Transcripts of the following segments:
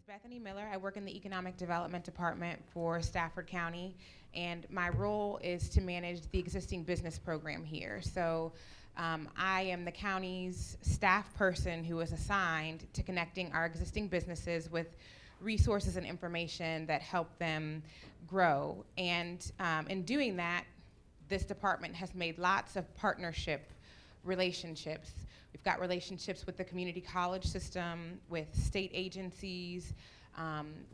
Bethany Miller. I work in the Economic Development Department for Stafford County, and my role is to manage the existing business program here. So I am the county's staff person who is assigned to connecting our existing businesses with resources and information that help them grow. And in doing that, this department has made lots of partnership relationships. We've got relationships with the community college system, with state agencies,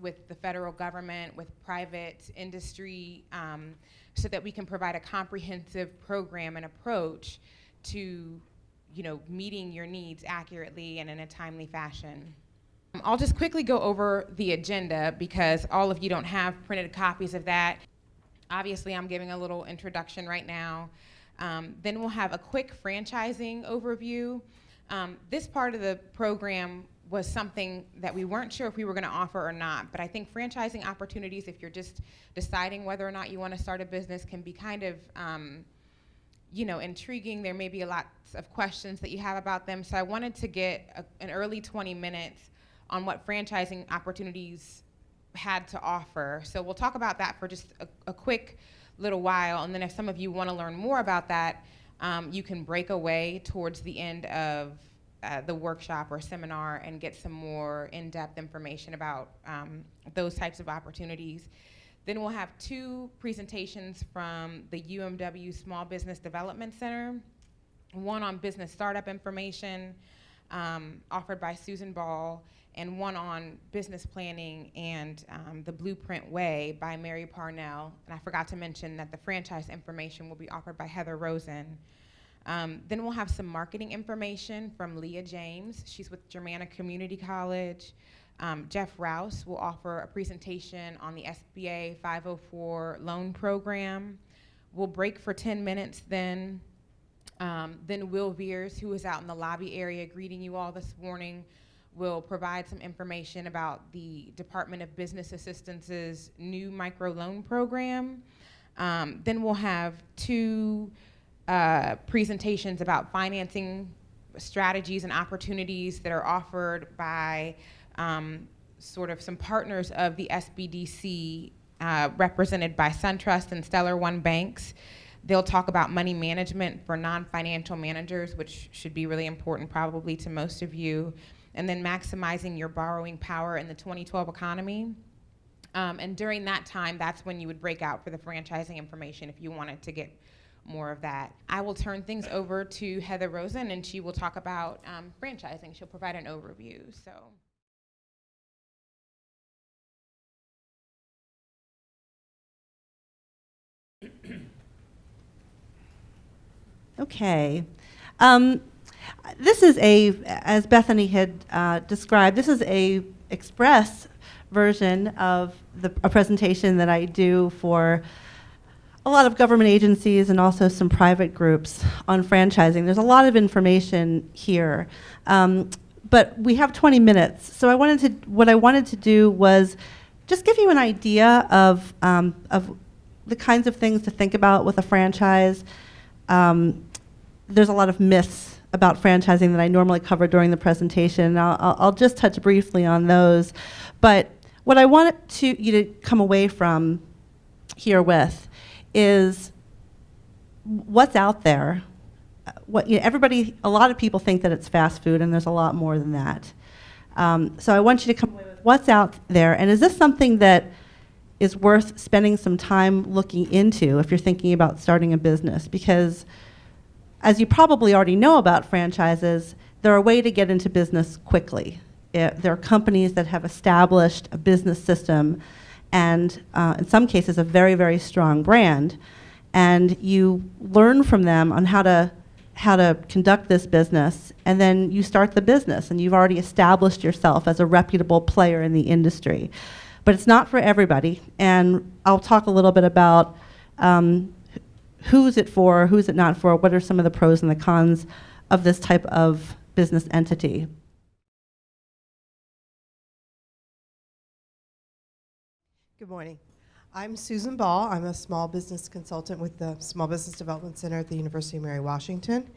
with the federal government, with private industry, so that we can provide a comprehensive program and approach to, meeting your needs accurately and in a timely fashion. I'll just quickly go over the agenda because all of you don't have printed copies of that. Obviously, I'm giving a little introduction right now. Then we'll have a quick franchising overview. This part of the program was something that we weren't sure if we were going to offer or not, but I think franchising opportunities, if you're just deciding whether or not you want to start a business, can be kind of intriguing. There may be lots of questions that you have about them, so I wanted to get an early 20 minutes on what franchising opportunities had to offer. So we'll talk about that for just a quick little while, and then if some of you want to learn more about that, you can break away towards the end of the workshop or seminar and get some more in-depth information about those types of opportunities. Then we'll have 2 presentations from the UMW Small Business Development Center, one on business startup information offered by Susan Ball, and one on business planning and the Blueprint Way by Mary Parnell. And I forgot to mention that the franchise information will be offered by Heather Rosen. Then we'll have some marketing information from Leah James. She's with Germanna Community College. Jeff Rouse will offer a presentation on the SBA 504 loan program. We'll break for 10 minutes then. Then Will Veers, who is out in the lobby area greeting you all this morning, will provide some information about the Department of Business Assistance's new microloan program. Then we'll have 2 presentations about financing strategies and opportunities that are offered by sort of some partners of the SBDC represented by SunTrust and Stellar One Banks. They'll talk about money management for non-financial managers, which should be really important probably to most of you, and then maximizing your borrowing power in the 2012 economy. And during that time, that's when you would break out for the franchising information if you wanted to get more of that. I will turn things over to Heather Rosen, and she will talk about franchising. She'll provide an overview. So. Okay. This is as Bethany had described, this is a express version of a presentation that I do for a lot of government agencies and also some private groups on franchising. There's a lot of information here, but we have 20 minutes. So what I wanted to do was just give you an idea of the kinds of things to think about with a franchise. There's a lot of myths about franchising that I normally cover during the presentation. I'll just touch briefly on those. But what I want you to come away from here with is what's out there. A lot of people think that it's fast food, and there's a lot more than that. So I want you to come away with what's out there, and is this something that is worth spending some time looking into if you're thinking about starting a business? Because as you probably already know about franchises, they're a way to get into business quickly. There are companies that have established a business system and, in some cases, a very, very strong brand. And you learn from them on how to conduct this business, and then you start the business, and you've already established yourself as a reputable player in the industry. But it's not for everybody, and I'll talk a little bit about who's it for, who's it not for, what are some of the pros and the cons of this type of business entity. Good morning. I'm Susan Ball. I'm a small business consultant with the Small Business Development Center at the University of Mary Washington.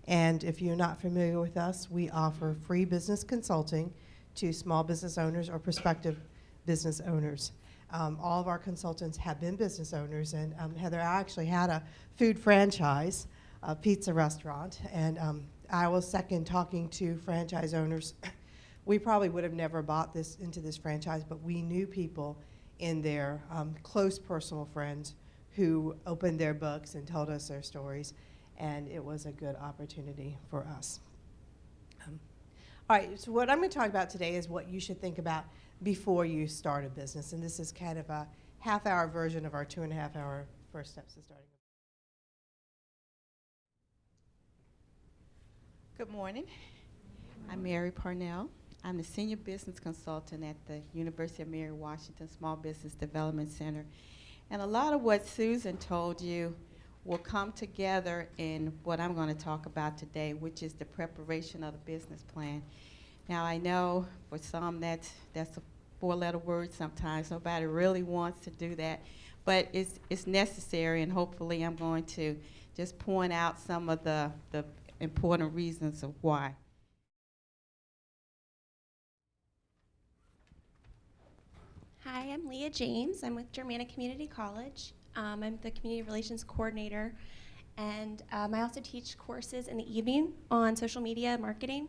And if you're not familiar with us, we offer free business consulting to small business owners or prospective business owners. All of our consultants have been business owners, and Heather, I actually had a food franchise, a pizza restaurant, and I was second talking to franchise owners. We probably would have never bought into this franchise, but we knew people in their close personal friends who opened their books and told us their stories, and it was a good opportunity for us. All right, so what I'm going to talk about today is what you should think about before you start a business, and this is kind of a half-hour version of our 2.5-hour first steps to starting. Good morning. I'm Mary Parnell. I'm the Senior Business Consultant at the University of Mary Washington Small Business Development Center. And a lot of what Susan told you will come together in what I'm going to talk about today, which is the preparation of the business plan. Now, I know for some that's a four-letter word sometimes. Nobody really wants to do that, but it's necessary, and hopefully I'm going to just point out some of the important reasons of why. Hi, I'm Leah James. I'm with Germanna Community College. I'm the Community Relations Coordinator, and I also teach courses in the evening on social media marketing,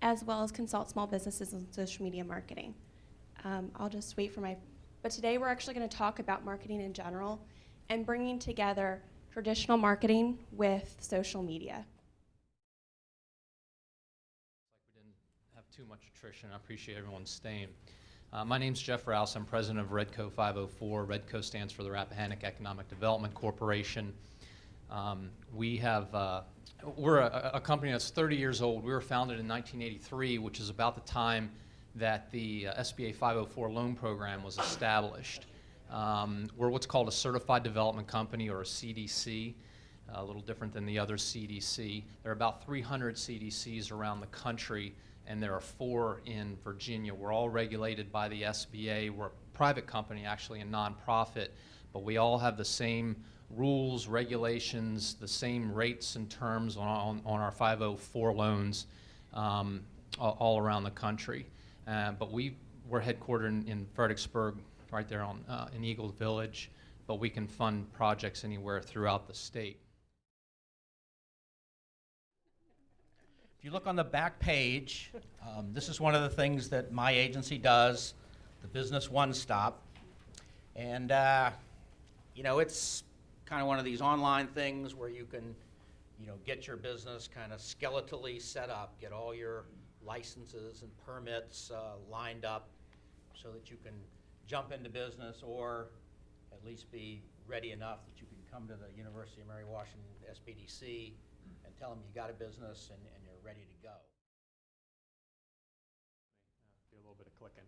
as well as consult small businesses on social media marketing. I'll just wait for but today we're actually going to talk about marketing in general and bringing together traditional marketing with social media. We didn't have too much attrition. I appreciate everyone staying. My name's Jeff Rouse. I'm president of Redco 504. Redco stands for the Rappahannock Economic Development Corporation. We're a company that's 30 years old. We were founded in 1983, which is about the time that the SBA 504 loan program was established. We're what's called a Certified Development Company, or a CDC, a little different than the other CDC. There are about 300 CDCs around the country, and there are 4 in Virginia. We're all regulated by the SBA. We're a private company, actually a nonprofit, but we all have the same rules, regulations, the same rates and terms on our 504 loans all around the country. But we're headquartered in Fredericksburg, right there in Eagles Village, but we can fund projects anywhere throughout the state. If you look on the back page, this is one of the things that my agency does, the Business One Stop. And, it's kind of one of these online things where you can, get your business kind of skeletally set up, get all your licenses and permits lined up so that you can jump into business, or at least be ready enough that you can come to the University of Mary Washington SBDC and tell them you got a business and you're ready to go. Do a little bit of clicking.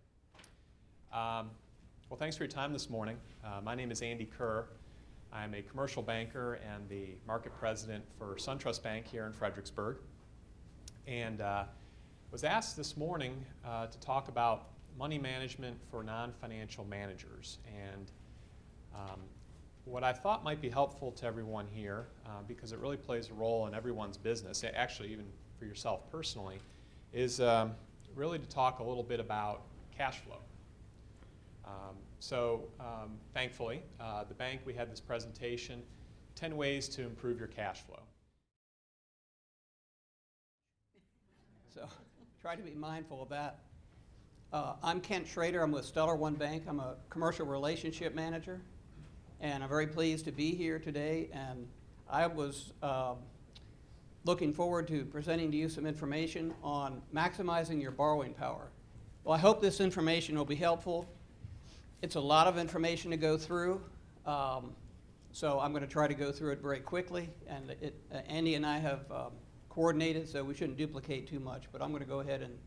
Well, thanks for your time this morning. My name is Andy Kerr. I'm a commercial banker and the market president for SunTrust Bank here in Fredericksburg. And was asked this morning to talk about money management for non-financial managers. And what I thought might be helpful to everyone here, because it really plays a role in everyone's business, actually even for yourself personally, is really to talk a little bit about cash flow. Thankfully, the bank, we had this presentation, 10 ways to improve your cash flow. So try to be mindful of that. I'm Kent Schrader. I'm with Stellar One Bank. I'm a commercial relationship manager, and I'm very pleased to be here today. And I was looking forward to presenting to you some information on maximizing your borrowing power. Well, I hope this information will be helpful. It's a lot of information to go through, so I'm going to try to go through it very quickly. And Andy and I have coordinated, so we shouldn't duplicate too much. But I'm going to go ahead and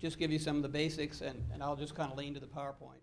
just give you some of the basics, and I'll just kind of lean to the PowerPoint.